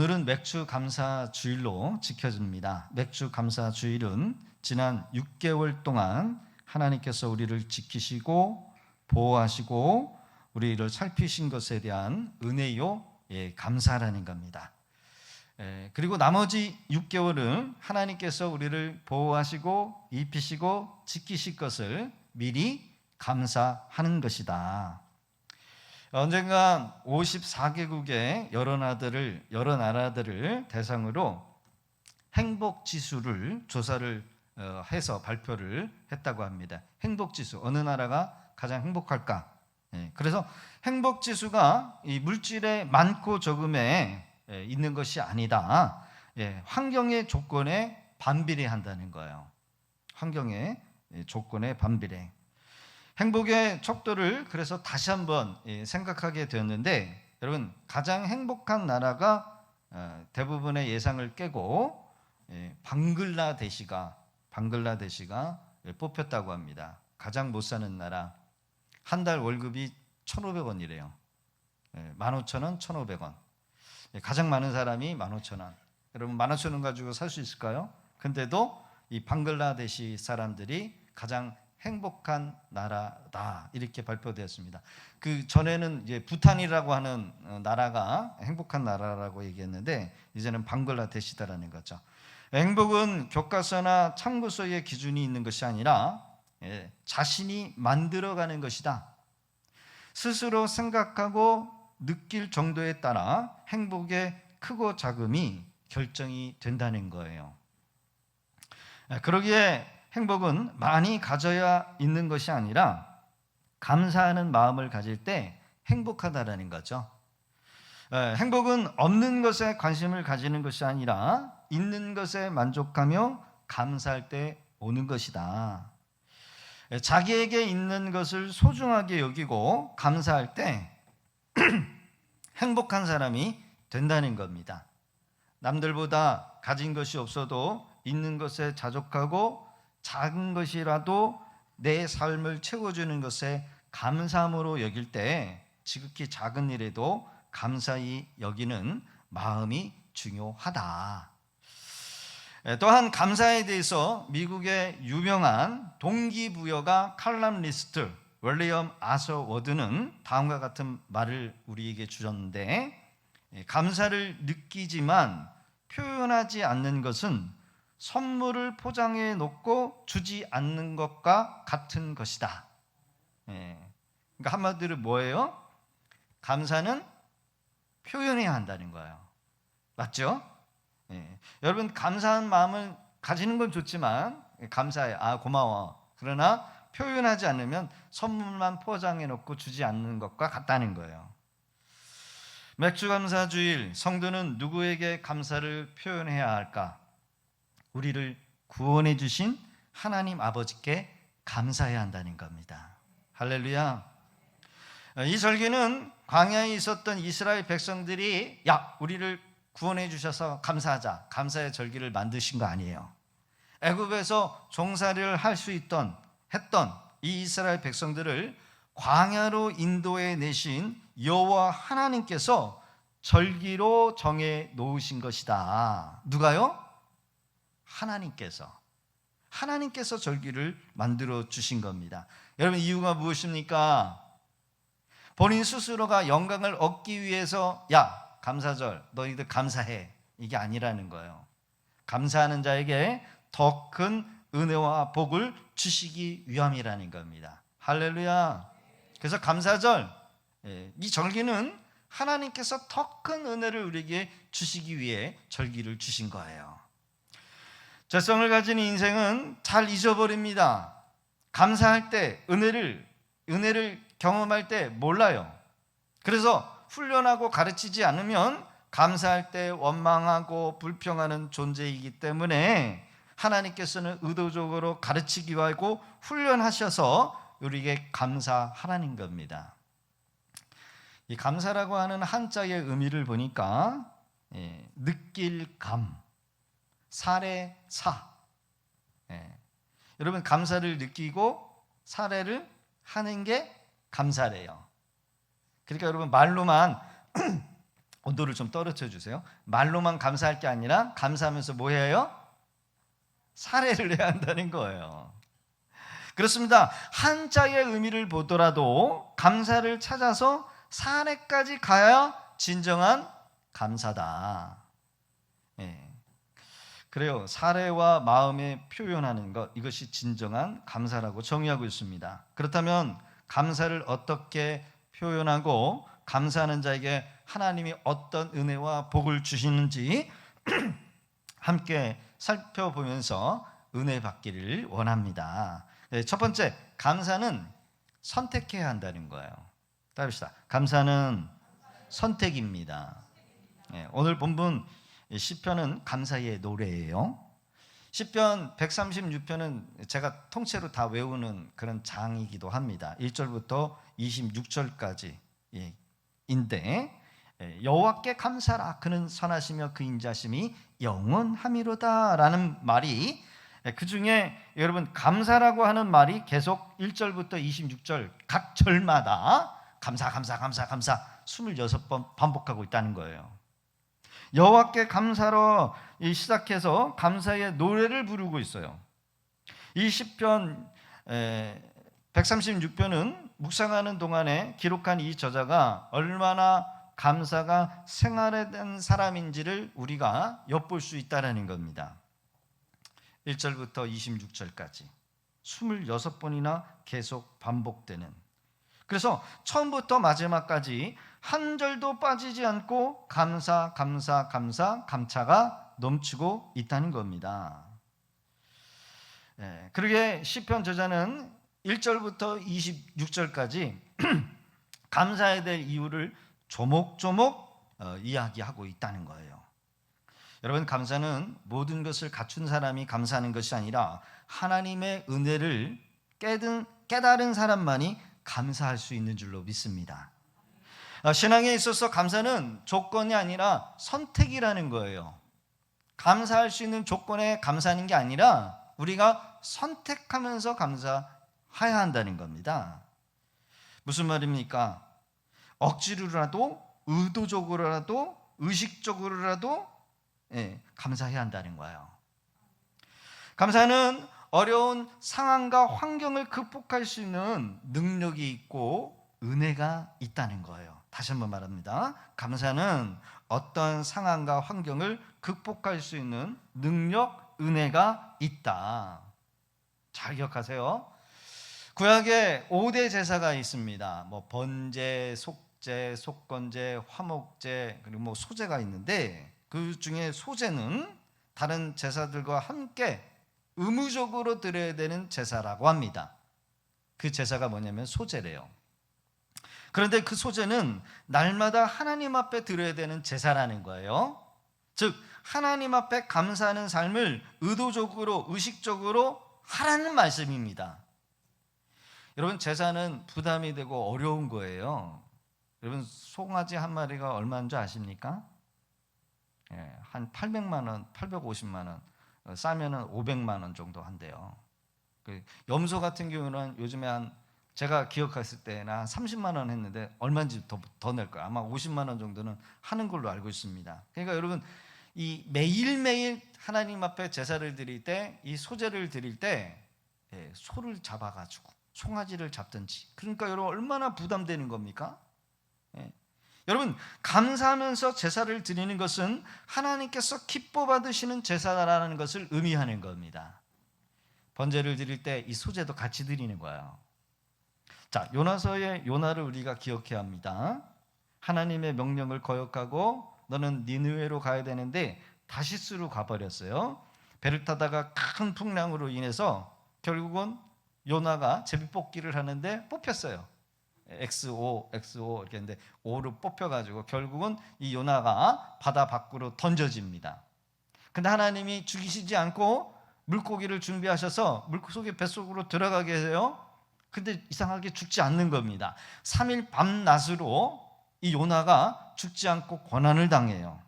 오늘은 맥주 감사 주일로 지켜집니다. 맥주 감사 주일은 지난 6개월 동안 하나님께서 우리를 지키시고 보호하시고 우리를 살피신 것에 대한 은혜요 감사라는 겁니다. 그리고 나머지 6개월은 하나님께서 우리를 보호하시고 입히시고 지키실 것을 미리 감사하는 것이다. 언젠가 54개국의 여러 나라들을 대상으로 행복지수를 조사를 해서 발표를 했다고 합니다. 행복지수, 어느 나라가 가장 행복할까? 그래서 행복지수가 이 물질의 많고 적음에 있는 것이 아니다. 환경의 조건에 반비례한다는 거예요. 환경의 조건에 반비례. 행복의 척도를 그래서 다시 한번 생각하게 되었는데, 여러분, 가장 행복한 나라가 대부분의 예상을 깨고 방글라데시가 뽑혔다고 합니다. 가장 못 사는 나라. 한 달 월급이 1,500원이래요. 15,000원, 1,500원. 가장 많은 사람이 15,000원. 여러분, 15,000원 가지고 살 수 있을까요? 근데도 이 방글라데시 사람들이 가장 행복한 나라다, 이렇게 발표되었습니다. 그 전에는 이제 부탄이라고 하는 나라가 행복한 나라라고 얘기했는데, 이제는 방글라데시다라는 거죠. 행복은 교과서나 참고서의 기준이 있는 것이 아니라 자신이 만들어가는 것이다. 스스로 생각하고 느낄 정도에 따라 행복의 크고 작음이 결정이 된다는 거예요. 그러기에 행복은 많이 가져야 있는 것이 아니라 감사하는 마음을 가질 때 행복하다라는 거죠. 행복은 없는 것에 관심을 가지는 것이 아니라 있는 것에 만족하며 감사할 때 오는 것이다. 자기에게 있는 것을 소중하게 여기고 감사할 때 행복한 사람이 된다는 겁니다. 남들보다 가진 것이 없어도 있는 것에 자족하고 작은 것이라도 내 삶을 채워주는 것에 감사함으로 여길 때 지극히 작은 일에도 감사히 여기는 마음이 중요하다. 또한 감사에 대해서 미국의 유명한 동기부여가 칼럼니스트 윌리엄 아서 워드는 다음과 같은 말을 우리에게 주셨는데, 감사를 느끼지만 표현하지 않는 것은 선물을 포장해 놓고 주지 않는 것과 같은 것이다. 그러니까 한마디로 뭐예요? 감사는 표현해야 한다는 거예요. 맞죠? 여러분, 감사한 마음을 가지는 건 좋지만, 감사해, 고마워. 그러나 표현하지 않으면 선물만 포장해 놓고 주지 않는 것과 같다는 거예요. 맥주감사주일, 성도는 누구에게 감사를 표현해야 할까? 우리를 구원해 주신 하나님 아버지께 감사해야 한다는 겁니다. 할렐루야. 이 절기는 광야에 있었던 이스라엘 백성들이 우리를 구원해 주셔서 감사하자, 감사의 절기를 만드신 거 아니에요. 애굽에서 종살이를 할 수 했던 이 이스라엘 백성들을 광야로 인도해 내신 여호와 하나님께서 절기로 정해 놓으신 것이다. 누가요? 하나님께서 절기를 만들어 주신 겁니다. 여러분, 이유가 무엇입니까? 본인 스스로가 영광을 얻기 위해서 감사절 너희들 감사해, 이게 아니라는 거예요. 감사하는 자에게 더 큰 은혜와 복을 주시기 위함이라는 겁니다. 할렐루야. 그래서 감사절, 이 절기는 하나님께서 더 큰 은혜를 우리에게 주시기 위해 절기를 주신 거예요. 죄성을 가진 인생은 잘 잊어버립니다. 감사할 때, 은혜를 경험할 때 몰라요. 그래서 훈련하고 가르치지 않으면 감사할 때 원망하고 불평하는 존재이기 때문에 하나님께서는 의도적으로 가르치기 하고 훈련하셔서 우리에게 감사하라는 겁니다. 이 감사라고 하는 한자의 의미를 보니까 느낄 감, 사례 사. 여러분, 감사를 느끼고 사례를 하는 게 감사래요. 그러니까 여러분, 말로만 온도를 좀 떨어뜨려 주세요. 말로만 감사할 게 아니라 감사하면서 뭐 해요? 사례를 해야 한다는 거예요. 그렇습니다. 한자의 의미를 보더라도 감사를 찾아서 사례까지 가야 진정한 감사다. 예. 그래요. 사례와 마음에 표현하는 것, 이것이 진정한 감사라고 정의하고 있습니다. 그렇다면 감사를 어떻게 표현하고 감사하는 자에게 하나님이 어떤 은혜와 복을 주시는지 함께 살펴보면서 은혜 받기를 원합니다. 첫 번째, 감사는 선택해야 한다는 거예요. 따릅시다. 감사는 선택입니다. 오늘 본문 시편은 감사의 노래예요. 시편 136편은 제가 통째로 다 외우는 그런 장이기도 합니다. 1절부터 26절까지 인데, 여호와께 감사라, 그는 선하시며 그 인자심이 영원함이로다 라는 말이, 그 중에 여러분 감사라고 하는 말이 계속 1절부터 26절 각 절마다 감사 26번 반복하고 있다는 거예요. 여호와께 감사로 시작해서 감사의 노래를 부르고 있어요. 이 시편 136편은 묵상하는 동안에 기록한 이 저자가 얼마나 감사가 생활화된 사람인지를 우리가 엿볼 수 있다는 겁니다. 1절부터 26절까지 26번이나 계속 반복되는, 그래서 처음부터 마지막까지 한 절도 빠지지 않고 감사가 넘치고 있다는 겁니다. 그러게 시편 저자는 1절부터 26절까지 감사해야 될 이유를 조목조목 이야기하고 있다는 거예요. 여러분, 감사는 모든 것을 갖춘 사람이 감사하는 것이 아니라 하나님의 은혜를 깨달은 사람만이 감사할 수 있는 줄로 믿습니다. 신앙에 있어서 감사는 조건이 아니라 선택이라는 거예요. 감사할 수 있는 조건에 감사하는 게 아니라 우리가 선택하면서 감사해야 한다는 겁니다. 무슨 말입니까? 억지로라도, 의도적으로라도, 의식적으로라도 감사해야 한다는 거예요. 감사는 어려운 상황과 환경을 극복할 수 있는 능력이 있고 은혜가 있다는 거예요. 다시 한번 말합니다. 감사는 어떤 상황과 환경을 극복할 수 있는 능력, 은혜가 있다. 잘 기억하세요. 구약에 5대 제사가 있습니다. 번제, 속제, 속건제, 화목제, 그리고 소제가 있는데, 그 중에 소제는 다른 제사들과 함께 의무적으로 드려야 되는 제사라고 합니다. 그 제사가 뭐냐면 소제래요. 그런데 그 소제는 날마다 하나님 앞에 드려야 되는 제사라는 거예요. 즉 하나님 앞에 감사하는 삶을 의도적으로, 의식적으로 하라는 말씀입니다. 여러분, 제사는 부담이 되고 어려운 거예요. 여러분, 송아지 한 마리가 얼마인 줄 아십니까? 한 800만 원, 850만 원, 싸면은 500만 원 정도 한대요. 염소 같은 경우는 요즘에 제가 기억했을 때는 한 30만 원 했는데 얼마인지 더 낼 거예요. 아마 50만 원 정도는 하는 걸로 알고 있습니다. 그러니까 여러분, 이 매일매일 하나님 앞에 제사를 드릴 때, 이 소제를 드릴 때 소를 잡아가지고 송아지를 잡든지, 그러니까 여러분 얼마나 부담되는 겁니까? 여러분, 감사하면서 제사를 드리는 것은 하나님께서 기뻐 받으시는 제사라는 것을 의미하는 겁니다. 번제를 드릴 때 이 소제도 같이 드리는 거예요. 자, 요나서의 요나를 우리가 기억해야 합니다. 하나님의 명령을 거역하고 너는 니느웨로 가야 되는데 다시스로 가버렸어요. 배를 타다가 큰 풍랑으로 인해서 결국은 요나가 제비뽑기를 하는데 뽑혔어요. XO 이렇게 했는데 O로 뽑혀가지고 결국은 이 요나가 바다 밖으로 던져집니다. 근데 하나님이 죽이시지 않고 물고기를 준비하셔서 물고기 뱃속으로 들어가게 해요. 근데 이상하게 죽지 않는 겁니다. 3일 밤낮으로 이 요나가 죽지 않고 고난을 당해요.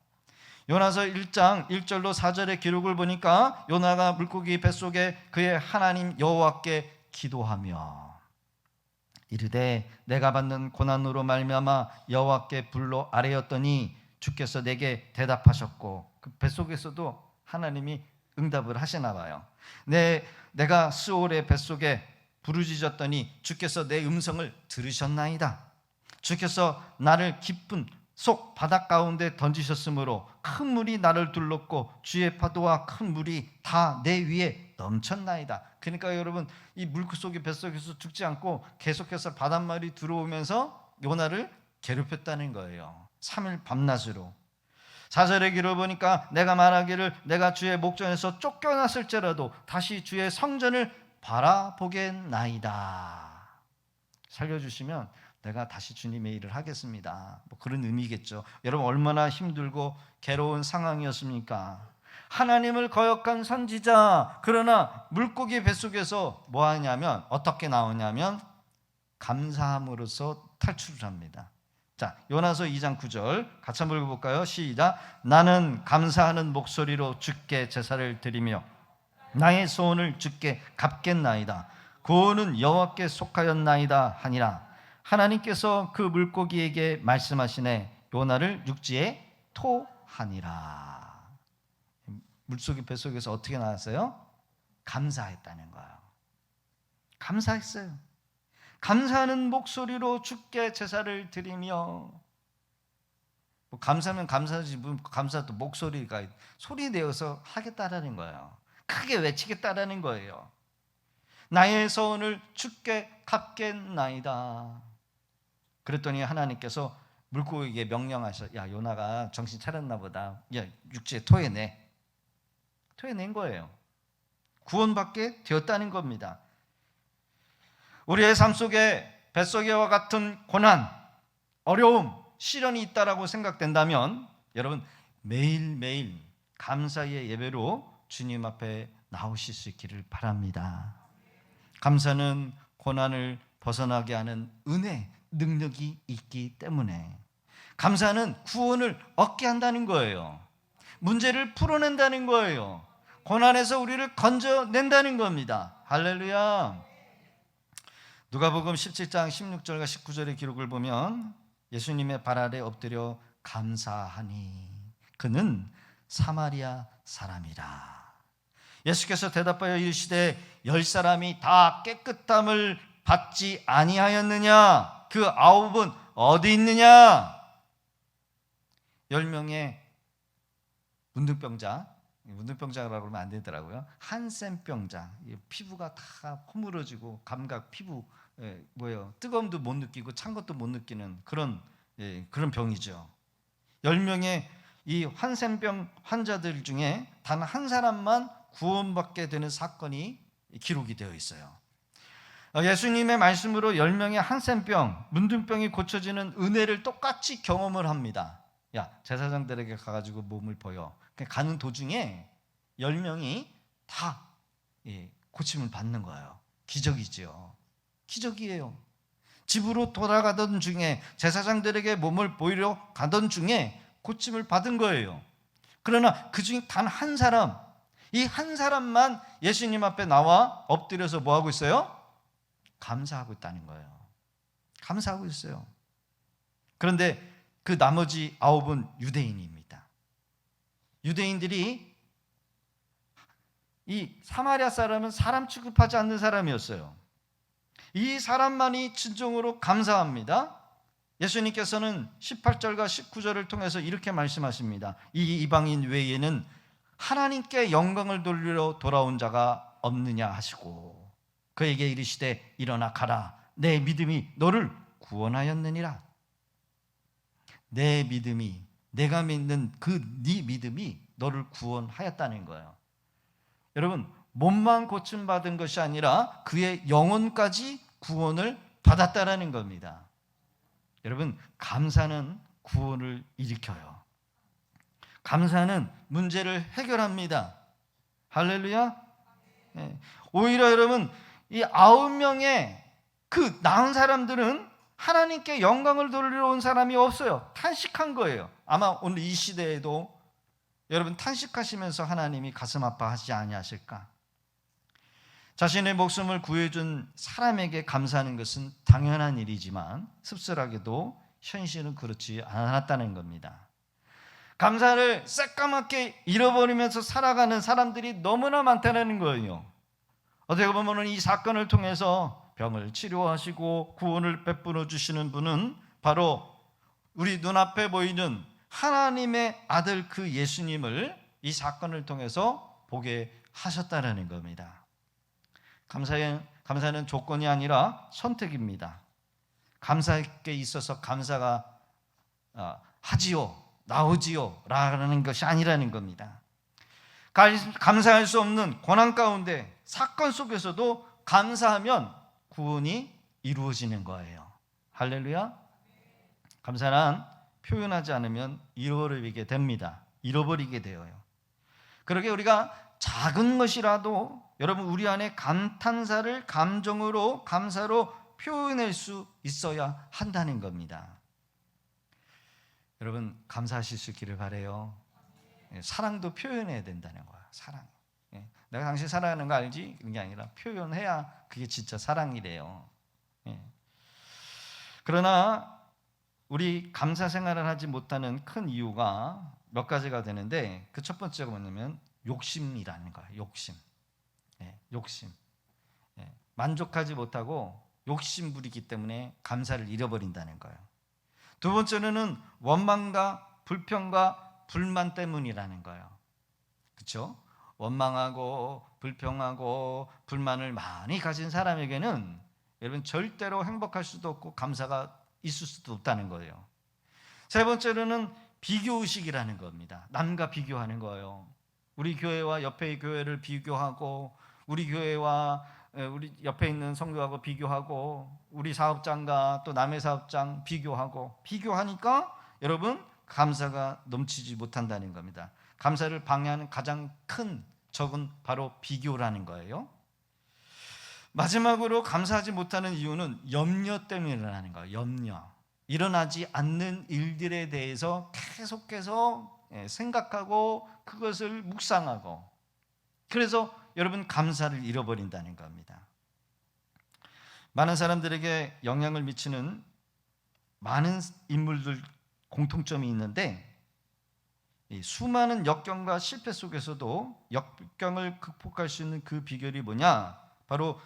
요나서 1장 1절로 4절의 기록을 보니까 요나가 물고기 뱃속에 그의 하나님 여호와께 기도하며 이르되 내가 받는 고난으로 말미암아 여호와께 불로 아뢰었더니 주께서 내게 대답하셨고, 그 뱃속에서도 하나님이 응답을 하시나 봐요. 내가 스올의 뱃속에 부르짖었더니 주께서 내 음성을 들으셨나이다. 주께서 나를 깊은 속 바닷 가운데 던지셨으므로 큰 물이 나를 둘렀고 주의 파도와 큰 물이 다 내 위에 넘쳤나이다. 그러니까 여러분, 이 물속의 뱃속에서 죽지 않고 계속해서 바닷물이 들어오면서 요나를 괴롭혔다는 거예요. 3일 밤낮으로. 4절의 기를 보니까 내가 말하기를 내가 주의 목전에서 쫓겨났을지라도 다시 주의 성전을 바라보겠나이다. 살려주시면 내가 다시 주님의 일을 하겠습니다. 뭐 그런 의미겠죠. 여러분, 얼마나 힘들고 괴로운 상황이었습니까? 하나님을 거역한 선지자. 그러나 물고기 뱃속에서 뭐 하냐면, 어떻게 나오냐면 감사함으로써 탈출을 합니다. 자, 요나서 2장 9절 같이 한번 읽어볼까요? 시작. 나는 감사하는 목소리로 주께 제사를 드리며 나의 소원을 주께 갚겠나이다. 구원은 여호와께 속하였나이다 하니라. 하나님께서 그 물고기에게 말씀하시네. 요나를 육지에 토하니라. 물속의 뱃속에서 어떻게 나왔어요? 감사했다는 거예요. 감사했어요. 감사하는 목소리로 주께 제사를 드리며. 뭐 감사면 감사지, 감사도 목소리가 소리 내어서 하겠다라는 거예요. 크게 외치겠다라는 거예요. 나의 소원을 주께 갚겠나이다. 그랬더니 하나님께서 물고기에게 명령하셔. 야, 요나가 정신 차렸나 보다. 야, 육지에 토해내. 토해낸 거예요. 구원받게 되었다는 겁니다. 우리의 삶 속에 뱃속에와 같은 고난, 어려움, 시련이 있다라고 생각된다면 여러분, 매일매일 감사의 예배로 주님 앞에 나오실 수 있기를 바랍니다. 감사는 고난을 벗어나게 하는 은혜, 능력이 있기 때문에, 감사는 구원을 얻게 한다는 거예요. 문제를 풀어낸다는 거예요. 고난에서 우리를 건져낸다는 겁니다. 할렐루야. 누가복음 17장 16절과 19절의 기록을 보면 예수님의 발 아래 엎드려 감사하니 그는 사마리아 사람이라. 예수께서 대답하여 이르시되 10사람이 다 깨끗함을 받지 아니하였느냐? 그 9은 어디 있느냐? 10명의 문둥병자라고 그러면 안 되더라고요. 한센병자, 피부가 다 허물어지고 감각, 피부 뜨거움도 못 느끼고 찬 것도 못 느끼는 그런 병이죠. 10명의 이 한센병 환자들 중에 단 한 사람만 구원받게 되는 사건이 기록이 되어 있어요. 예수님의 말씀으로 10명의 한센병, 문둥병이 고쳐지는 은혜를 똑같이 경험을 합니다. 야, 제사장들에게 가가지고 몸을 보여. 가는 도중에 10명이 다 고침을 받는 거예요. 기적이죠. 기적이에요. 집으로 돌아가던 중에, 제사장들에게 몸을 보이러 가던 중에 고침을 받은 거예요. 그러나 그 중에 단 한 사람, 이 한 사람만 예수님 앞에 나와 엎드려서 뭐 하고 있어요? 감사하고 있다는 거예요. 감사하고 있어요. 그런데 그 나머지 9은 유대인입니다. 유대인들이, 이 사마리아 사람은 사람 취급하지 않는 사람이었어요. 이 사람만이 진정으로 감사합니다. 예수님께서는 18절과 19절을 통해서 이렇게 말씀하십니다. 이 이방인 외에는 하나님께 영광을 돌리러 돌아온 자가 없느냐 하시고 그에게 이르시되 일어나 가라. 내 믿음이 너를 구원하였느니라. 내 믿음이, 내가 믿는 그 네 믿음이 너를 구원하였다는 거예요. 여러분, 몸만 고침받은 것이 아니라 그의 영혼까지 구원을 받았다라는 겁니다. 여러분, 감사는 구원을 일으켜요. 감사는 문제를 해결합니다. 할렐루야. 네. 오히려 여러분, 이 9명의 그 나은 사람들은 하나님께 영광을 돌리러 온 사람이 없어요. 탄식한 거예요. 아마 오늘 이 시대에도 여러분 탄식하시면서 하나님이 가슴 아파하지 아니하실까? 자신의 목숨을 구해준 사람에게 감사하는 것은 당연한 일이지만 씁쓸하게도 현실은 그렇지 않았다는 겁니다. 감사를 새까맣게 잃어버리면서 살아가는 사람들이 너무나 많다는 거예요. 어떻게 보면 이 사건을 통해서 병을 치료하시고 구원을 베풀어 주시는 분은 바로 우리 눈앞에 보이는 하나님의 아들 그 예수님을 이 사건을 통해서 보게 하셨다는 겁니다. 감사는 조건이 아니라 선택입니다. 감사에 있어서 감사가 하지요, 나오지요 라는 것이 아니라는 겁니다. 감사할 수 없는 고난 가운데 사건 속에서도 감사하면 구원이 이루어지는 거예요. 할렐루야. 감사는 표현하지 않으면 잃어버리게 됩니다. 잃어버리게 되어요. 그러게 우리가 작은 것이라도 여러분 우리 안에 감탄사를 감정으로 감사로 표현할 수 있어야 한다는 겁니다. 여러분 감사하실 수 있기를 바라요. 사랑도 표현해야 된다는 거야. 사랑. 내가 당신 사랑하는 거 알지? 그게 아니라 표현해야 그게 진짜 사랑이래요. 그러나 우리 감사 생활을 하지 못하는 큰 이유가 몇 가지가 되는데 그 첫 번째가 뭐냐면 욕심이라는 거예요. 욕심. 욕심. 만족하지 못하고 욕심 부리기 때문에 감사를 잃어버린다는 거예요. 두 번째는 원망과 불평과 불만 때문이라는 거예요. 그렇죠? 원망하고 불평하고 불만을 많이 가진 사람에게는 여러분 절대로 행복할 수도 없고 감사가 있을 수도 없다는 거예요. 세 번째로는 비교의식이라는 겁니다. 남과 비교하는 거예요. 우리 교회와 옆의 교회를 비교하고 우리 교회와 우리 옆에 있는 성도하고 비교하고 우리 사업장과 또 남의 사업장 비교하니까 여러분 감사가 넘치지 못한다는 겁니다. 감사를 방해하는 가장 큰 적은 바로 비교라는 거예요. 마지막으로 감사하지 못하는 이유는 염려 때문이라는 거예요. 염려. 일어나지 않는 일들에 대해서 계속해서 생각하고 그것을 묵상하고 그래서 여러분 감사를 잃어버린다는 겁니다. 많은 사람들에게 영향을 미치는 많은 인물들 공통점이 있는데 수많은 역경과 실패 속에서도 역경을 극복할 수 있는 그 비결이 뭐냐? 바로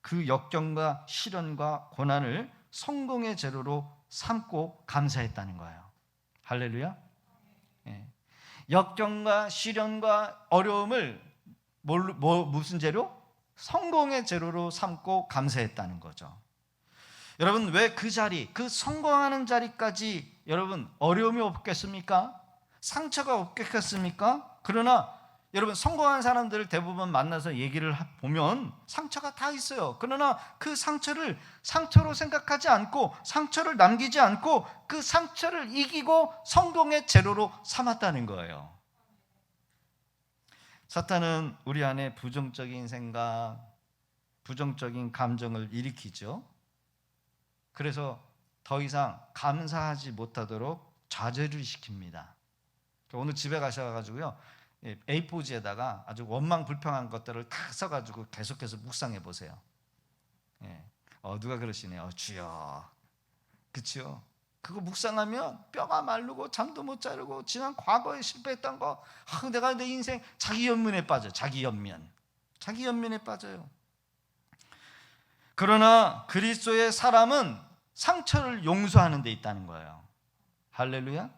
그 역경과 시련과 고난을 성공의 재료로 삼고 감사했다는 거예요. 할렐루야. 역경과 시련과 어려움을 무슨 재료? 성공의 재료로 삼고 감사했다는 거죠. 여러분 왜 그 자리, 그 성공하는 자리까지 여러분 어려움이 없겠습니까? 상처가 없겠습니까? 그러나 여러분 성공한 사람들을 대부분 만나서 얘기를 보면 상처가 다 있어요. 그러나 그 상처를 상처로 생각하지 않고 상처를 남기지 않고 그 상처를 이기고 성공의 재료로 삼았다는 거예요. 사탄은 우리 안에 부정적인 생각, 부정적인 감정을 일으키죠. 그래서 더 이상 감사하지 못하도록 좌절을 시킵니다. 오늘 집에 가셔가지고요 A4지에다가 아주 원망 불평한 것들을 다 써가지고 계속해서 묵상해 보세요. 누가 그러시네요. 주여. 그렇죠? 그거 묵상하면 뼈가 마르고 잠도 못 자르고 지난 과거에 실패했던 거 내가 내 인생 자기 연민에 빠져요. 자기 연민에 빠져요. 그러나 그리스도의 사람은 상처를 용서하는 데 있다는 거예요. 할렐루야.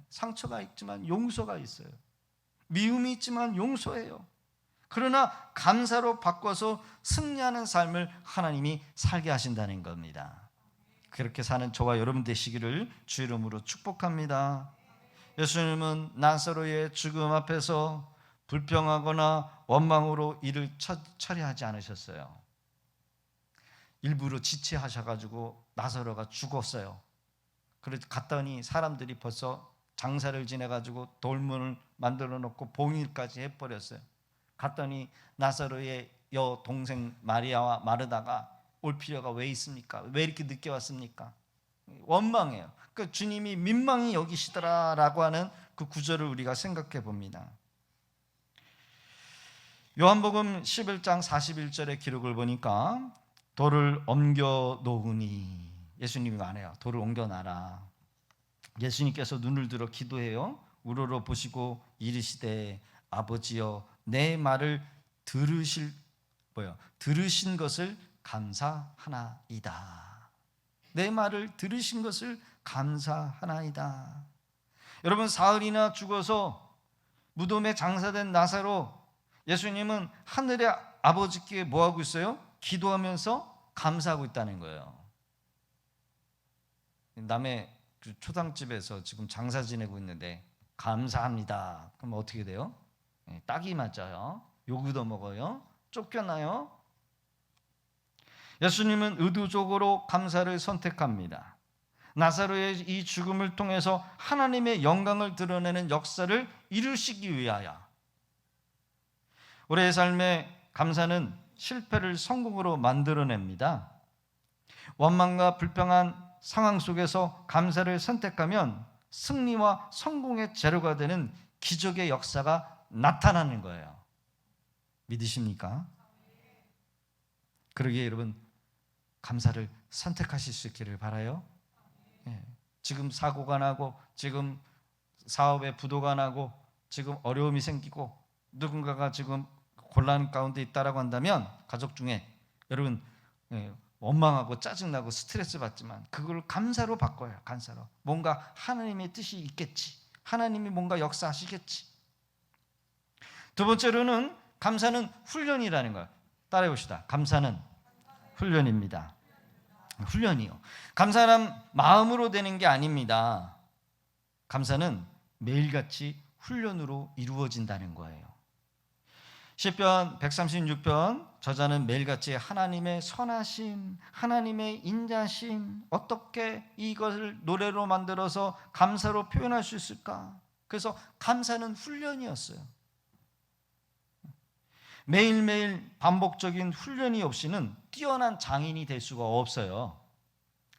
상처가 있지만 용서가 있어요. 미움이 있지만 용서해요. 그러나 감사로 바꿔서 승리하는 삶을 하나님이 살게 하신다는 겁니다. 그렇게 사는 저와 여러분 되시기를 주 이름으로 축복합니다. 예수님은 나사로의 죽음 앞에서 불평하거나 원망으로 일을 처리하지 않으셨어요. 일부러 지체하셔가지고 나사로가 죽었어요. 그래서 갔더니 사람들이 벌써 장사를 지내가지고 돌문을 만들어 놓고 봉일까지 해버렸어요. 갔더니 나사로의 여동생 마리아와 마르다가 올 필요가 왜 있습니까? 왜 이렇게 늦게 왔습니까? 원망해요. 그러니까 주님이 민망히 여기시더라라고 하는 그 구절을 우리가 생각해 봅니다. 요한복음 11장 41절의 기록을 보니까 돌을 옮겨 놓으니 예수님이 말해요. 돌을 옮겨놔라. 예수님께서 눈을 들어 기도해요. 우러러 보시고 이르시되 아버지여 내 말을 들으신 것을 감사하나이다. 내 말을 들으신 것을 감사하나이다. 여러분, 사흘이나 죽어서 무덤에 장사된 나사로, 예수님은 하늘의 아버지께 뭐하고 있어요? 기도하면서 감사하고 있다는 거예요. 남의 초상집에서 지금 장사 지내고 있는데 감사합니다. 그럼 어떻게 돼요? 딱이 맞아요. 욕 얻어먹어요. 쫓겨나요. 예수님은 의도적으로 감사를 선택합니다. 나사로의 이 죽음을 통해서 하나님의 영광을 드러내는 역사를 이루시기 위하여. 우리의 삶에 감사는 실패를 성공으로 만들어냅니다. 원망과 불평한 상황 속에서 감사를 선택하면 승리와 성공의 재료가 되는 기적의 역사가 나타나는 거예요. 믿으십니까? 그러기에 여러분, 감사를 선택하실 수 있기를 바라요. 지금 사고가 나고, 지금 사업에 부도가 나고, 지금 어려움이 생기고, 누군가가 지금 곤란 가운데 있다라고 한다면, 가족 중에 여러분 원망하고 짜증나고 스트레스 받지만 그걸 감사로 바꿔요. 감사로. 뭔가 하나님의 뜻이 있겠지, 하나님이 뭔가 역사하시겠지. 두 번째로는 감사는 훈련이라는 거예요. 따라해 봅시다. 감사는 훈련입니다. 훈련이요. 감사는 마음으로 되는 게 아닙니다. 감사는 매일같이 훈련으로 이루어진다는 거예요. 시편 136편 저자는 매일같이 하나님의 선하심, 하나님의 인자심, 어떻게 이것을 노래로 만들어서 감사로 표현할 수 있을까? 그래서 감사는 훈련이었어요. 매일매일 반복적인 훈련이 없이는 뛰어난 장인이 될 수가 없어요.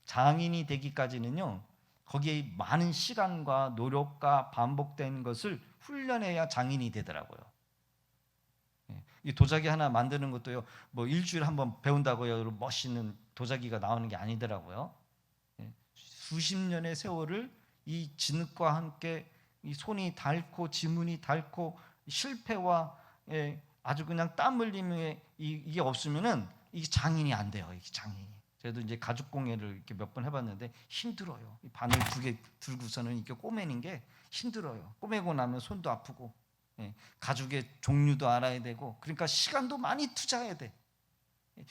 장인이 되기까지는요, 거기에 많은 시간과 노력과 반복된 것을 훈련해야 장인이 되더라고요. 이 도자기 하나 만드는 것도요, 뭐 일주일에 한번 배운다고요 멋있는 도자기가 나오는 게 아니더라고요. 수십 년의 세월을 이 진흙과 함께 이 손이 닳고 지문이 닳고 실패와 아주 그냥 땀 흘림에 이게 없으면은 이 장인이 안 돼요. 이 장인이. 저도 이제 가죽 공예를 이렇게 몇 번 해봤는데 힘들어요. 이 바늘 2개 들고서는 이렇게 꼬매는 게 힘들어요. 꼬매고 나면 손도 아프고, 가죽의 종류도 알아야 되고, 그러니까 시간도 많이 투자해야 돼.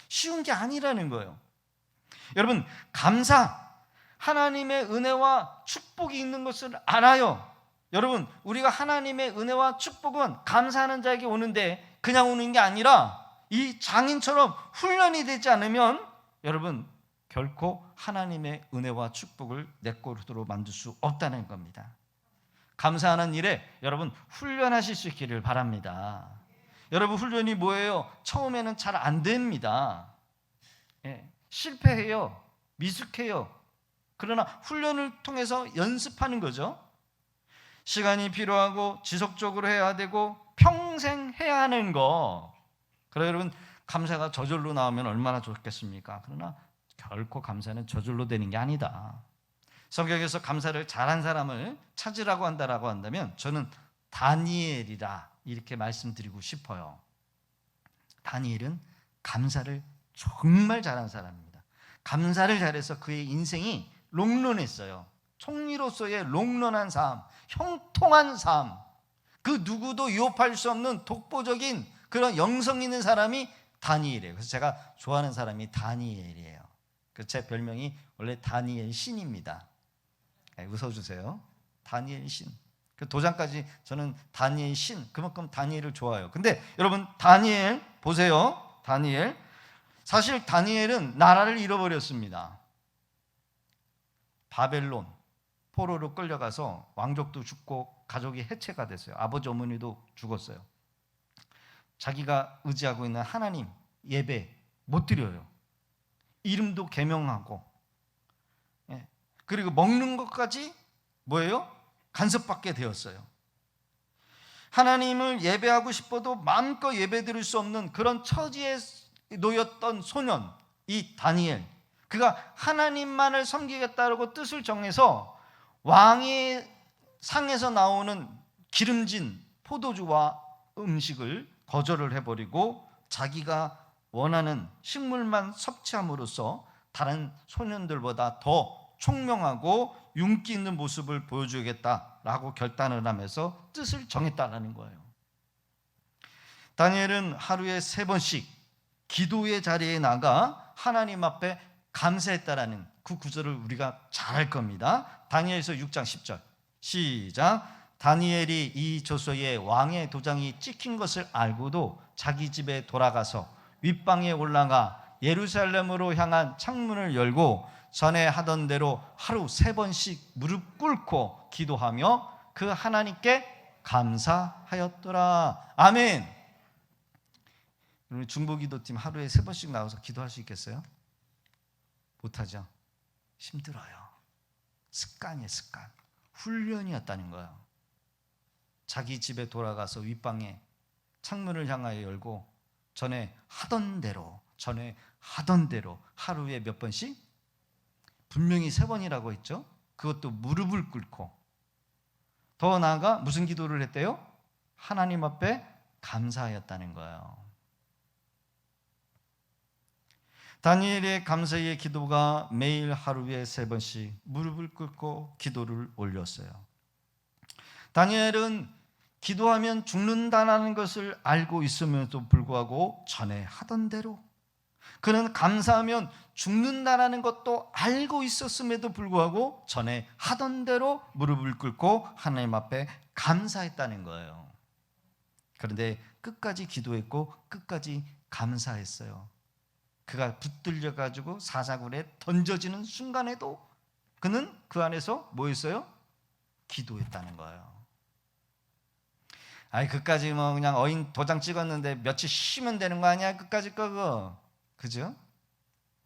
쉬운 게 아니라는 거예요. 여러분, 감사, 하나님의 은혜와 축복이 있는 것을 알아요. 여러분, 우리가 하나님의 은혜와 축복은 감사하는 자에게 오는데 그냥 오는 게 아니라 이 장인처럼 훈련이 되지 않으면 여러분 결코 하나님의 은혜와 축복을 내 것으로 만들 수 없다는 겁니다. 감사하는 일에 여러분 훈련하실 수 있기를 바랍니다. 여러분, 훈련이 뭐예요? 처음에는 잘 안 됩니다. 실패해요. 미숙해요. 그러나 훈련을 통해서 연습하는 거죠. 시간이 필요하고 지속적으로 해야 되고 평생 해야 하는 거. 그래 여러분, 감사가 저절로 나오면 얼마나 좋겠습니까? 그러나 결코 감사는 저절로 되는 게 아니다. 성경에서 감사를 잘한 사람을 찾으라고 한다면 저는 다니엘이라 이렇게 말씀드리고 싶어요. 다니엘은 감사를 정말 잘한 사람입니다. 감사를 잘해서 그의 인생이 롱런했어요. 총리로서의 롱런한 삶, 형통한 삶, 그 누구도 유혹할 수 없는 독보적인 그런 영성 있는 사람이 다니엘이에요. 그래서 제가 좋아하는 사람이 다니엘이에요. 제 별명이 원래 다니엘 신입니다. 웃어주세요. 다니엘 신. 그 도장까지 저는 다니엘 신, 그만큼 다니엘을 좋아해요. 근데 여러분, 다니엘 보세요. 다니엘, 사실 다니엘은 나라를 잃어버렸습니다. 바벨론 포로로 끌려가서 왕족도 죽고 가족이 해체가 됐어요. 아버지 어머니도 죽었어요. 자기가 의지하고 있는 하나님 예배 못 드려요. 이름도 개명하고, 그리고 먹는 것까지 뭐예요? 간섭받게 되었어요. 하나님을 예배하고 싶어도 마음껏 예배 드릴 수 없는 그런 처지에 놓였던 소년, 이 다니엘, 그가 하나님만을 섬기겠다고 뜻을 정해서 왕의 상에서 나오는 기름진 포도주와 음식을 거절을 해버리고 자기가 원하는 식물만 섭취함으로써 다른 소년들보다 더 총명하고 윤기 있는 모습을 보여주겠다라고 결단을 하면서 뜻을 정했다라는 거예요. 다니엘은 하루에 3번씩 기도의 자리에 나가 하나님 앞에 감사했다라는 그 구절을 우리가 잘 알 겁니다. 다니엘서 6장 10절 시작. 다니엘이 이 조서에 왕의 도장이 찍힌 것을 알고도 자기 집에 돌아가서 윗방에 올라가 예루살렘으로 향한 창문을 열고 전에 하던 대로 하루 3번씩 무릎 꿇고 기도하며 그 하나님께 감사하였더라. 아멘. 우리 중보기도팀 하루에 3번씩 나와서 기도할 수 있겠어요? 못하죠. 힘들어요. 습관이에요. 습관. 훈련이었다는 거예요. 자기 집에 돌아가서 윗방에 창문을 향하여 열고 전에 하던 대로 하루에 몇 번씩? 분명히 3번이라고 했죠. 그것도 무릎을 꿇고, 더 나아가 무슨 기도를 했대요? 하나님 앞에 감사하였다는 거예요. 다니엘의 감사의 기도가 매일 하루에 3번씩 무릎을 꿇고 기도를 올렸어요. 다니엘은 기도하면 죽는다는 것을 알고 있음에도 불구하고 전에 하던 대로, 그는 감사하면 죽는다는 것도 알고 있었음에도 불구하고 전에 하던 대로 무릎을 꿇고 하나님 앞에 감사했다는 거예요. 그런데 끝까지 기도했고 끝까지 감사했어요. 그가 붙들려 가지고 사자굴에 던져지는 순간에도 그는 그 안에서 뭐 했어요? 기도했다는 거예요. 아이, 그까지 뭐 그냥 어인 도장 찍었는데 며칠 쉬면 되는 거 아니야? 끝까지 끄고. 그죠?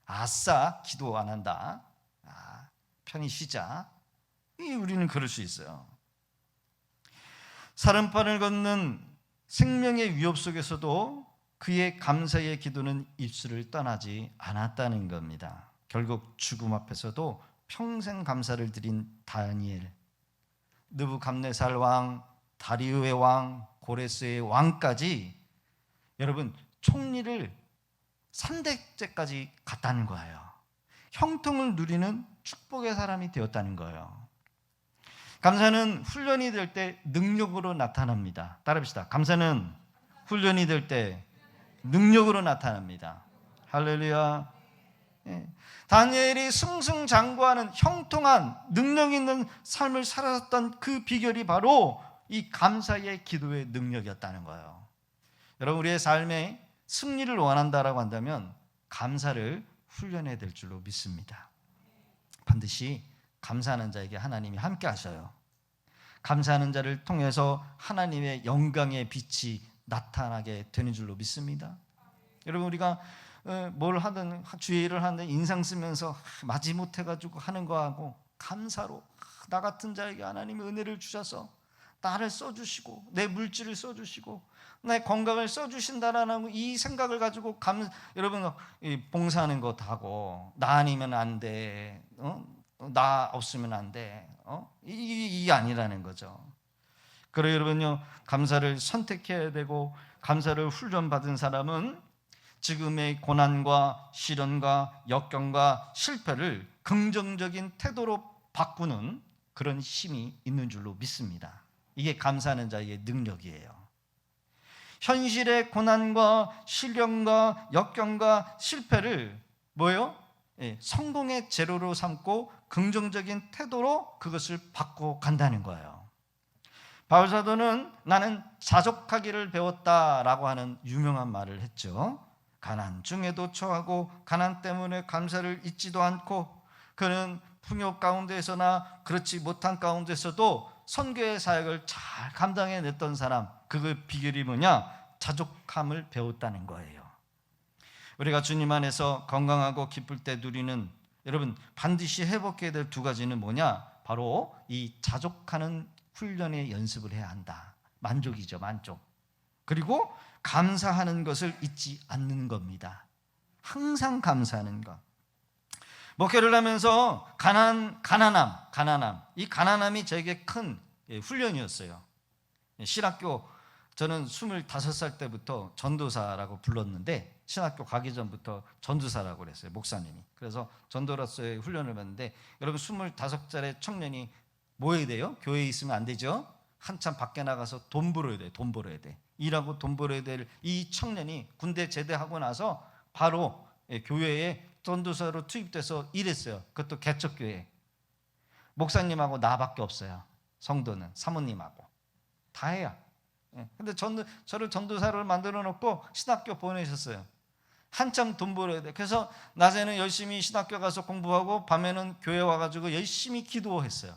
아싸, 기도 안 한다. 편히 쉬자. 우리는 그럴 수 있어요. 살인판을 걷는 생명의 위협 속에서도 그의 감사의 기도는 입술을 떠나지 않았다는 겁니다. 결국 죽음 앞에서도 평생 감사를 드린 다니엘, 느부갓네살 왕, 다리우의 왕, 고레스의 왕까지 여러분 총리를 3대째까지 갔다는 거예요. 형통을 누리는 축복의 사람이 되었다는 거예요. 감사는 훈련이 될 때 능력으로 나타납니다. 따라합시다. 감사는 훈련이 될 때 능력으로 나타납니다. 할렐루야. 다니엘이 승승장구하는 형통한 능력 있는 삶을 살았던 그 비결이 바로 이 감사의 기도의 능력이었다는 거예요. 여러분, 우리의 삶에 승리를 원한다라고 한다면 감사를 훈련해야 될 줄로 믿습니다. 반드시 감사하는 자에게 하나님이 함께 하셔요. 감사하는 자를 통해서 하나님의 영광의 빛이 나타나게 되는 줄로 믿습니다. 여러분, 우리가 뭘 하든 주의 일을 하는데 인상 쓰면서 마지못해 가지고 하는 거하고 감사로 나 같은 자에게 하나님의 은혜를 주셔서 나를 써주시고 내 물질을 써주시고 내 건강을 써주신다라는 이 생각을 가지고 여러분 봉사하는 것도 하고 나 아니면 안 돼, 나 없으면 안 돼, 이게 아니라는 거죠. 그래서 여러분요, 감사를 선택해야 되고 감사를 훈련받은 사람은 지금의 고난과 시련과 역경과 실패를 긍정적인 태도로 바꾸는 그런 힘이 있는 줄로 믿습니다. 이게 감사하는 자의 능력이에요. 현실의 고난과 시련과 역경과 실패를 뭐예요? 성공의 재료로 삼고 긍정적인 태도로 그것을 바꿔 간다는 거예요. 바울 사도는 나는 자족하기를 배웠다라고 하는 유명한 말을 했죠. 가난 중에도 처하고 가난 때문에 감사를 잊지도 않고 그는 풍요 가운데서나 그렇지 못한 가운데서도 선교의 사역을 잘 감당해냈던 사람, 그 비결이 뭐냐? 자족함을 배웠다는 거예요. 우리가 주님 안에서 건강하고 기쁠 때 누리는, 여러분 반드시 회복해야 될 2가지는 뭐냐? 바로 이 자족하는 훈련의 연습을 해야 한다. 만족이죠, 만족. 그리고 감사하는 것을 잊지 않는 겁니다. 항상 감사하는 것. 목회를 하면서 가난함, 이 가난함이 저에게 큰 훈련이었어요. 신학교, 저는 25살 때부터 전도사라고 불렀는데, 신학교 가기 전부터 전도사라고 그랬어요, 목사님이. 그래서 전도로서의 훈련을 받는데, 여러분 25살의 청년이 뭐 해야 돼요? 교회에 있으면 안 되죠. 한참 밖에 나가서 돈 벌어야 돼. 돈 벌어야 돼. 일하고 돈 벌어야 될 이 청년이 군대 제대하고 나서 바로 교회에 전도사로 투입돼서 일했어요. 그것도 개척교회. 목사님하고 나밖에 없어요. 성도는 사모님하고 다예요. 근데 저를 전도사를 만들어 놓고 신학교 보내셨어요. 한참 돈 벌어야 돼. 그래서 낮에는 열심히 신학교 가서 공부하고 밤에는 교회 와가지고 열심히 기도했어요.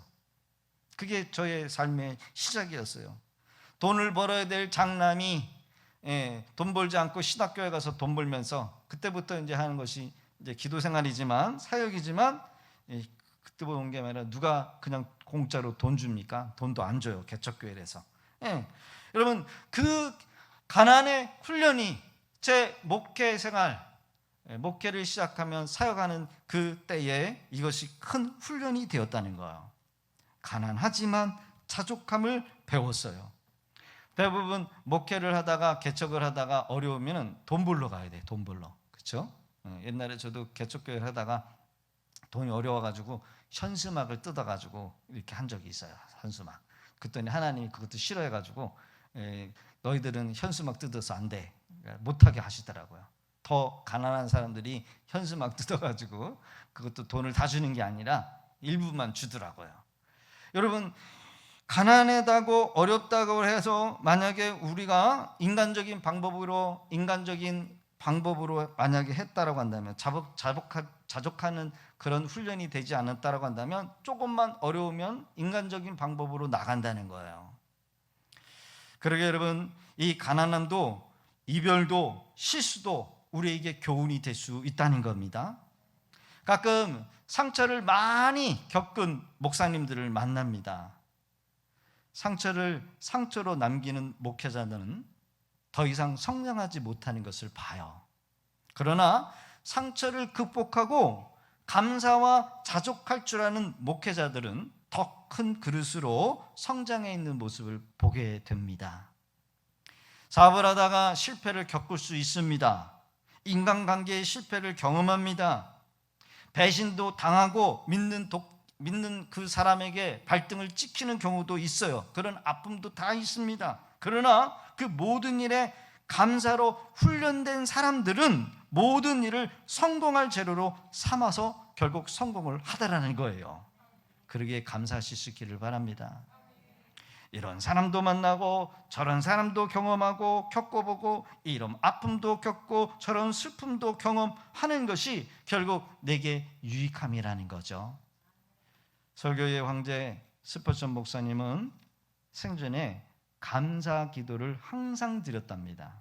그게 저의 삶의 시작이었어요. 돈을 벌어야 될 장남이 돈 벌지 않고 신학교에 가서 돈 벌면서, 그때부터 이제 하는 것이 이제 기도 생활이지만 사역이지만, 그때부터 온 게 아니라 누가 그냥 공짜로 돈 줍니까? 돈도 안 줘요, 개척교회에서. 여러분, 그 가난의 훈련이 제 목회 생활, 목회를 시작하면 사역하는 그 때에 이것이 큰 훈련이 되었다는 거예요. 가난하지만 자족함을 배웠어요. 대부분 목회를 하다가 개척을 하다가 어려우면 돈 벌러 가야 돼. 돈 벌러. 그렇죠? 옛날에 저도 개척교회를 하다가 돈이 어려워가지고 현수막을 뜯어가지고 이렇게 한 적이 있어요. 현수막. 그랬더니 하나님이 그것도 싫어해가지고 너희들은 현수막 뜯어서 안 돼. 못하게 하시더라고요. 더 가난한 사람들이 현수막 뜯어가지고 그것도 돈을 다 주는 게 아니라 일부만 주더라고요. 여러분, 가난하다고 어렵다고 해서 만약에 우리가 인간적인 방법으로 만약에 했다라고 한다면, 자족하는 그런 훈련이 되지 않았다라고 한다면, 조금만 어려우면 인간적인 방법으로 나간다는 거예요. 그러게 여러분, 이 가난함도 이별도 실수도 우리에게 교훈이 될 수 있다는 겁니다. 가끔 상처를 많이 겪은 목사님들을 만납니다. 상처를 상처로 남기는 목회자들은 더 이상 성장하지 못하는 것을 봐요. 그러나 상처를 극복하고 감사와 자족할 줄 아는 목회자들은 더 큰 그릇으로 성장해 있는 모습을 보게 됩니다. 사업을 하다가 실패를 겪을 수 있습니다. 인간관계의 실패를 경험합니다. 배신도 당하고 믿는 그 사람에게 발등을 찍히는 경우도 있어요. 그런 아픔도 다 있습니다. 그러나 그 모든 일에 감사로 훈련된 사람들은 모든 일을 성공할 재료로 삼아서 결국 성공을 하더라는 거예요. 그러기에 감사하실 수 있기를 바랍니다. 이런 사람도 만나고 저런 사람도 경험하고 겪어보고, 이런 아픔도 겪고 저런 슬픔도 경험하는 것이 결국 내게 유익함이라는 거죠. 설교의 황제 스퍼전 목사님은 생전에 감사 기도를 항상 드렸답니다.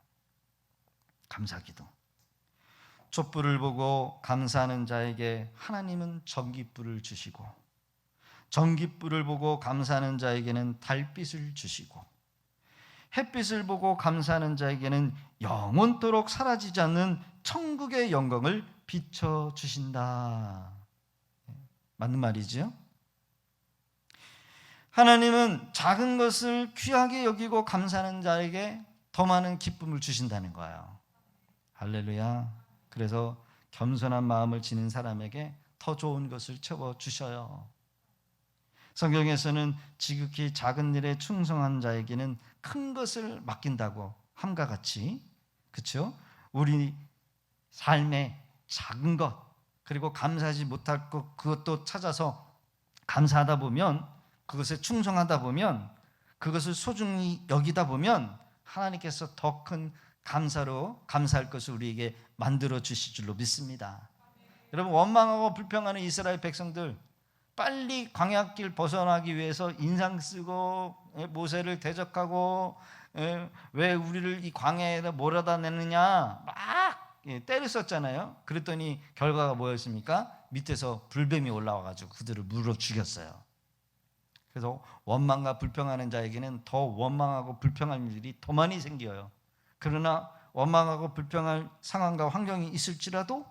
감사 기도. 촛불을 보고 감사하는 자에게 하나님은 전깃불을 주시고, 전깃불을 보고 감사하는 자에게는 달빛을 주시고, 햇빛을 보고 감사하는 자에게는 영원토록 사라지지 않는 천국의 영광을 비춰주신다. 맞는 말이죠? 하나님은 작은 것을 귀하게 여기고 감사하는 자에게 더 많은 기쁨을 주신다는 거예요. 할렐루야. 그래서 겸손한 마음을 지닌 사람에게 더 좋은 것을 채워주셔요. 성경에서는 지극히 작은 일에 충성한 자에게는 큰 것을 맡긴다고 함과 같이, 그렇죠? 우리 삶의 작은 것, 그리고 감사하지 못할 것, 그것도 찾아서 감사하다 보면, 그것에 충성하다 보면, 그것을 소중히 여기다 보면 하나님께서 더 큰 감사할 것을 우리에게 만들어 주실 줄로 믿습니다. 여러분, 원망하고 불평하는 이스라엘 백성들, 빨리 광야길 벗어나기 위해서 인상 쓰고 모세를 대적하고, 왜 우리를 이 광야에다 몰아다 내느냐 막 때를 썼잖아요. 그랬더니 결과가 뭐였습니까? 밑에서 불뱀이 올라와가지고 그들을 물어 죽였어요. 그래서 원망과 불평하는 자에게는 더 원망하고 불평할 일이 더 많이 생겨요. 그러나 원망하고 불평할 상황과 환경이 있을지라도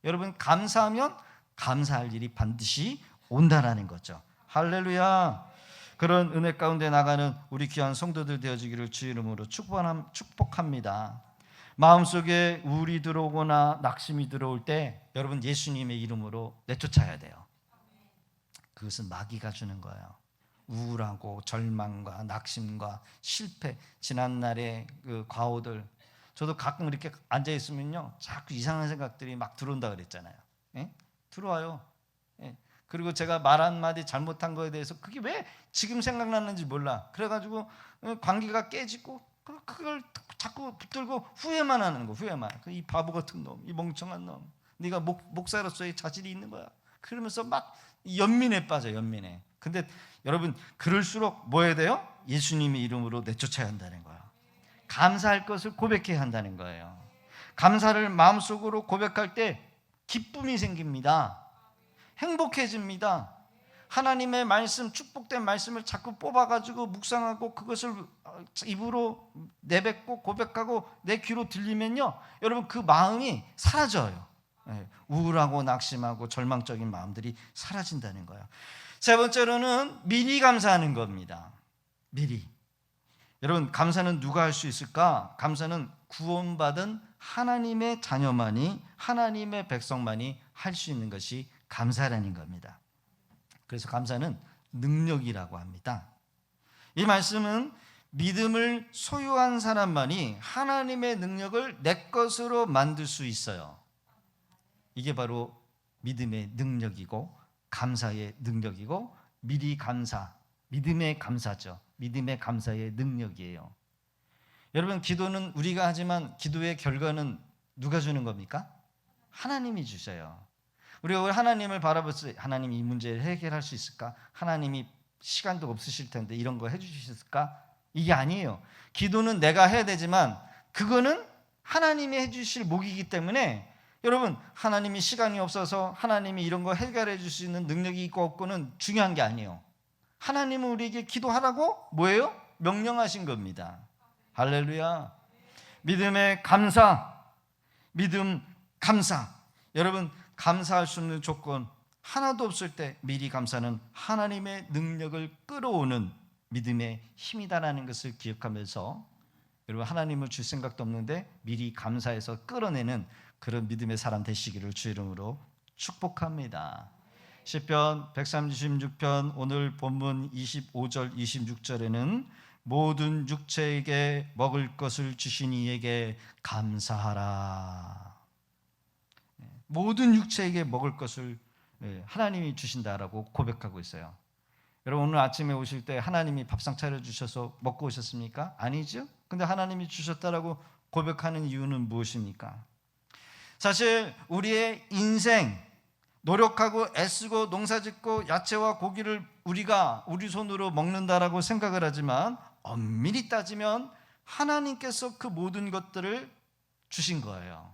여러분, 감사하면 감사할 일이 반드시 온다라는 거죠. 할렐루야. 그런 은혜 가운데 나가는 우리 귀한 성도들 되어지기를 주의 이름으로 축복합니다. 마음속에 우울이 들어오거나 낙심이 들어올 때 여러분 예수님의 이름으로 내쫓아야 돼요. 그것은 마귀가 주는 거예요. 우울하고 절망과 낙심과 실패, 지난날의 그 과오들. 저도 가끔 이렇게 앉아 있으면요, 자꾸 이상한 생각들이 막 들어온다 그랬잖아요. 예? 들어와요. 예. 그리고 제가 말 한마디 잘못한 거에 대해서 그게 왜 지금 생각나는지 몰라. 그래가지고 관계가 깨지고 그걸 자꾸 붙들고 후회만 하는 거. 후회만. 이 바보 같은 놈, 이 멍청한 놈, 네가 목사로서의 자질이 있는 거야. 그러면서 막 연민에 빠져. 연민에. 근데 여러분 그럴수록 뭐 해야 돼요? 예수님의 이름으로 내쫓아야 한다는 거예요. 감사할 것을 고백해야 한다는 거예요. 감사를 마음속으로 고백할 때 기쁨이 생깁니다. 행복해집니다. 하나님의 말씀, 축복된 말씀을 자꾸 뽑아가지고 묵상하고 그것을 입으로 내뱉고 고백하고 내 귀로 들리면요, 여러분 그 마음이 사라져요. 우울하고 낙심하고 절망적인 마음들이 사라진다는 거예요. 세 번째로는 미리 감사하는 겁니다. 미리. 여러분 감사는 누가 할 수 있을까? 감사는 구원받은 하나님의 자녀만이, 하나님의 백성만이 할 수 있는 것이 감사라는 겁니다. 그래서 감사는 능력이라고 합니다. 이 말씀은 믿음을 소유한 사람만이 하나님의 능력을 내 것으로 만들 수 있어요. 이게 바로 믿음의 능력이고 감사의 능력이고 미리 감사, 믿음의 감사죠. 믿음의 감사의 능력이에요. 여러분 기도는 우리가 하지만 기도의 결과는 누가 주는 겁니까? 하나님이 주셔요. 우리가 하나님을 바라볼 때 하나님이 이 문제를 해결할 수 있을까? 하나님이 시간도 없으실 텐데 이런 거 해주실 수 있을까? 이게 아니에요. 기도는 내가 해야 되지만 그거는 하나님이 해주실 목이기 때문에 여러분 하나님이 시간이 없어서 하나님이 이런 거 해결해 줄 수 있는 능력이 있고 없고는 중요한 게 아니에요. 하나님은 우리에게 기도하라고 뭐예요? 명령하신 겁니다. 할렐루야. 믿음의 감사, 믿음 감사. 여러분 감사할 수 있는 조건 하나도 없을 때 미리 감사는 하나님의 능력을 끌어오는 믿음의 힘이다라는 것을 기억하면서 여러분 하나님을 줄 생각도 없는데 미리 감사해서 끌어내는 그런 믿음의 사람 되시기를 주 이름으로 축복합니다. 시편 136편 오늘 본문 25절 26절에는 모든 육체에게 먹을 것을 주신 이에게 감사하라. 모든 육체에게 먹을 것을 하나님이 주신다라고 고백하고 있어요. 여러분 오늘 아침에 오실 때 하나님이 밥상 차려주셔서 먹고 오셨습니까? 아니죠. 근데 하나님이 주셨다라고 고백하는 이유는 무엇입니까? 사실 우리의 인생 노력하고 애쓰고 농사짓고 야채와 고기를 우리가 우리 손으로 먹는다라고 생각을 하지만 엄밀히 따지면 하나님께서 그 모든 것들을 주신 거예요.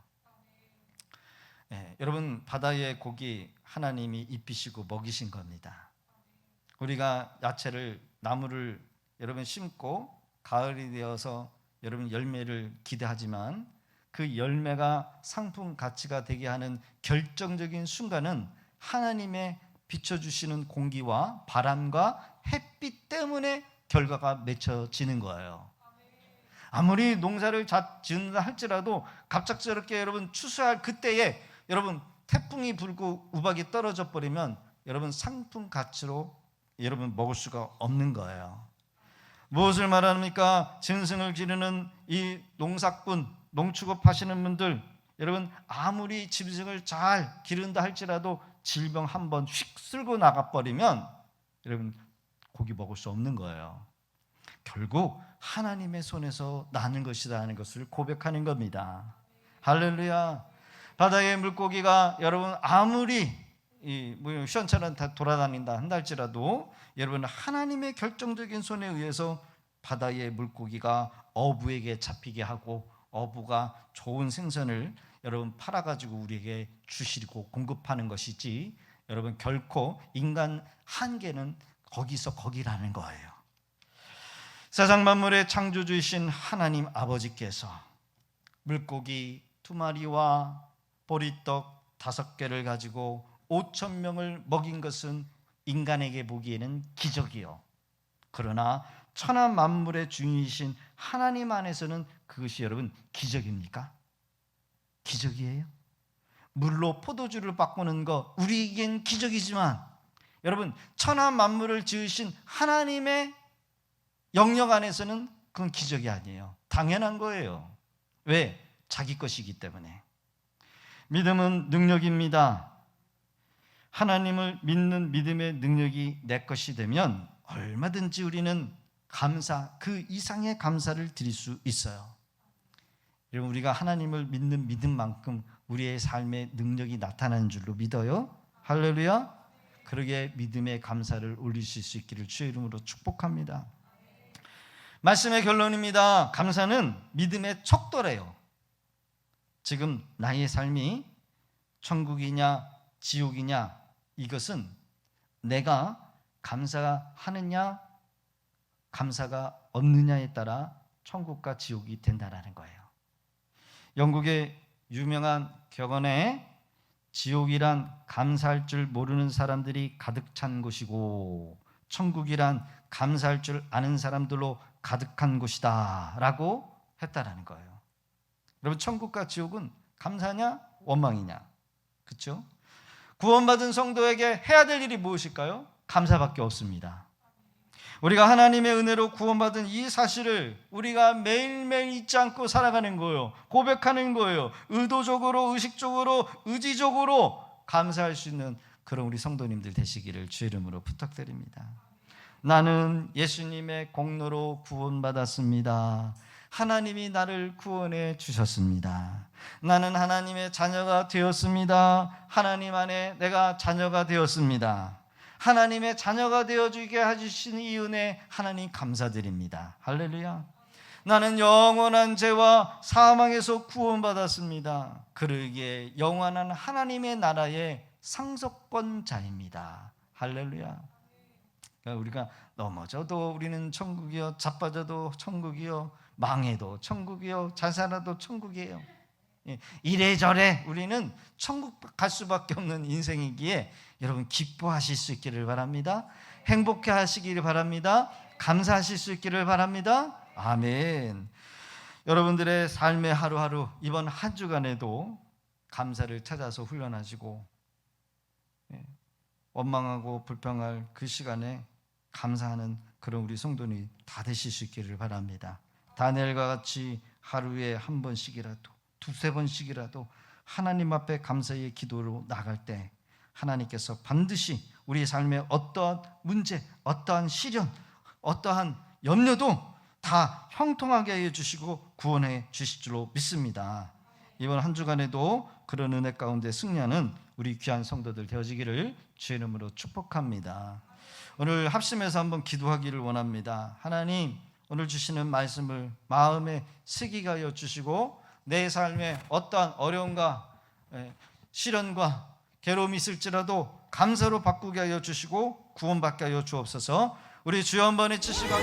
여러분 바다의 고기 하나님이 입히시고 먹이신 겁니다. 우리가 야채를 나무를 여러분 심고 가을이 되어서 여러분 열매를 기대하지만 그 열매가 상품 가치가 되게 하는 결정적인 순간은 하나님의 비춰주시는 공기와 바람과 햇빛 때문에 결과가 맺혀지는 거예요. 아무리 농사를 지은다 할지라도 갑작스럽게 여러분 추수할 그때에 여러분 태풍이 불고 우박이 떨어져 버리면 여러분 상품 가치로 여러분 먹을 수가 없는 거예요. 무엇을 말합니까? 짐승을 기르는 이 농사꾼, 농축업 하시는 분들 여러분 아무리 짐승을 잘 기른다 할지라도 질병 한번 휙 쓸고 나가버리면 여러분 고기 먹을 수 없는 거예요. 결국 하나님의 손에서 나는 것이다 하는 것을 고백하는 겁니다. 할렐루야. 바다의 물고기가 여러분 아무리 시원처럼 다 돌아다닌다 한다 할지라도 여러분 하나님의 결정적인 손에 의해서 바다의 물고기가 어부에게 잡히게 하고 어부가 좋은 생선을 여러분 팔아가지고 우리에게 주시고 공급하는 것이지 여러분 결코 인간 한계는 거기서 거기라는 거예요. 세상 만물의 창조주이신 하나님 아버지께서 물고기 2마리와 보리떡 5개를 가지고 5천 명을 먹인 것은 인간에게 보기에는 기적이요. 그러나 천하 만물의 주인이신 하나님 안에서는 그것이 여러분 기적입니까? 기적이에요. 물로 포도주를 바꾸는 거 우리에겐 기적이지만 여러분 천하 만물을 지으신 하나님의 영역 안에서는 그건 기적이 아니에요. 당연한 거예요. 왜? 자기 것이기 때문에. 믿음은 능력입니다. 하나님을 믿는 믿음의 능력이 내 것이 되면 얼마든지 우리는 감사, 그 이상의 감사를 드릴 수 있어요. 여러분 우리가 하나님을 믿는 믿음만큼 우리의 삶의 능력이 나타나는 줄로 믿어요. 할렐루야. 그러게 믿음의 감사를 올리실 수 있기를 주의 이름으로 축복합니다. 말씀의 결론입니다. 감사는 믿음의 척도래요. 지금 나의 삶이 천국이냐 지옥이냐 이것은 내가 감사하느냐 감사가 없느냐에 따라 천국과 지옥이 된다는 거예요. 영국의 유명한 격언에 지옥이란 감사할 줄 모르는 사람들이 가득 찬 곳이고 천국이란 감사할 줄 아는 사람들로 가득한 곳이다 라고 했다라는 거예요. 여러분 천국과 지옥은 감사냐 원망이냐, 그렇죠? 구원받은 성도에게 해야 될 일이 무엇일까요? 감사밖에 없습니다. 우리가 하나님의 은혜로 구원받은 이 사실을 우리가 매일매일 잊지 않고 살아가는 거예요. 고백하는 거예요. 의도적으로, 의식적으로, 의지적으로 감사할 수 있는 그런 우리 성도님들 되시기를 주의 이름으로 부탁드립니다. 나는 예수님의 공로로 구원받았습니다. 하나님이 나를 구원해 주셨습니다. 나는 하나님의 자녀가 되었습니다. 하나님 안에 내가 자녀가 되었습니다. 하나님의 자녀가 되어주게 해주신 이 은혜 하나님 감사드립니다. 할렐루야. 나는 영원한 죄와 사망에서 구원받았습니다. 그러기에 영원한 하나님의 나라의 상속권자입니다. 할렐루야. 그러니까 우리가 넘어져도 우리는 천국이요, 자빠져도 천국이요, 망해도 천국이요, 잘 살아도 천국이에요. 이래저래 우리는 천국 갈 수밖에 없는 인생이기에 여러분 기뻐하실 수 있기를 바랍니다. 행복해 하시기를 바랍니다. 감사하실 수 있기를 바랍니다. 아멘. 여러분들의 삶의 하루하루 이번 한 주간에도 감사를 찾아서 훈련하시고 원망하고 불평할 그 시간에 감사하는 그런 우리 성도님 다 되실 수 있기를 바랍니다. 다니엘과 같이 하루에 한 번씩이라도 두세 번씩이라도 하나님 앞에 감사의 기도로 나갈 때 하나님께서 반드시 우리의 삶에 어떠한 문제, 어떠한 시련, 어떠한 염려도 다 형통하게 해주시고 구원해 주실 줄로 믿습니다. 이번 한 주간에도 그런 은혜 가운데 승리하는 우리 귀한 성도들 되어지기를 주의 이름으로 축복합니다. 오늘 합심해서 한번 기도하기를 원합니다. 하나님, 오늘 주시는 말씀을 마음에 새기게 하여 주시고 내 삶에 어떠한 어려움과 시련과 괴로움이 있을지라도 감사로 바꾸게 하여 주시고 구원받게 하여 주옵소서. 우리 주여 한번 외치시고